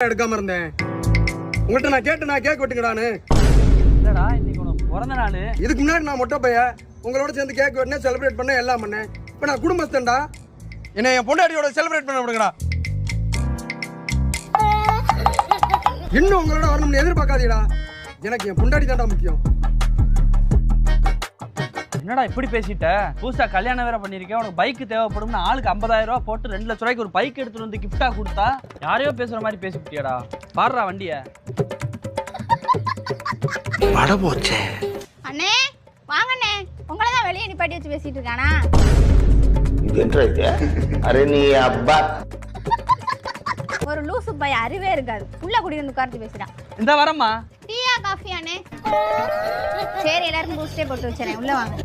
எடுக்காம இருந்தேன். உங்கள்கிட்ட நான் கேக் வெட்டுங்கடான்னு. இல்லடா இன்னைக்கு உனக்கு பிறந்த நாள். இதுக்கு முன்னாடி நான் மொட்டை பையன் உங்களோட சேர்ந்து கேக் வெட்டினேன், செலிப்ரேட் பண்ண எல்லாம் பண்ணேன். இப்போ நான் குடும்பஸ்தன்டா, என்னை என் பொண்டாட்டியோட செலிப்ரேட் பண்ண விடுங்கடா. இன்னும் உங்களோட வரணும்னு எதிர்பார்க்காதீடா. எனக்கு என் பொண்டாட்டி தான்டா முக்கியம். என்னடா இப்படி பேசிட்ட? புதுசா கல்யாணம் வேற பண்ணிருக்கேன், உனக்கு பைக் தேவைப்படும்னு ஆளுக்கு 50,000 ரூபாய் போட்டு 2 லட்ச ரூபாய்க்கு ஒரு பைக் எடுத்துட்டு வந்து கிஃப்டா கொடுத்தா யாரையோ பேசுற மாதிரி பேசிட்டியாடா. பாடுறா வண்டிய. வட போச்சே. அண்ணே வாங்கண்ணே, உங்களை தான் வெளியே நிப்பாட்டி வச்சு பேசிட்டு இருக்கானா? இது என்ன இது? அரே நீ அப்பா ஒரு லூசு பைய அறிவே இருக்காது, உள்ள குடி வந்து உட்கார்ந்து பேசுறான். இந்த வரம்மா. டீயா காஃபி அண்ணே? சரி எல்லாருக்கும் பூஸ்டே போட்டு வச்சுறேன், உள்ள வாங்க.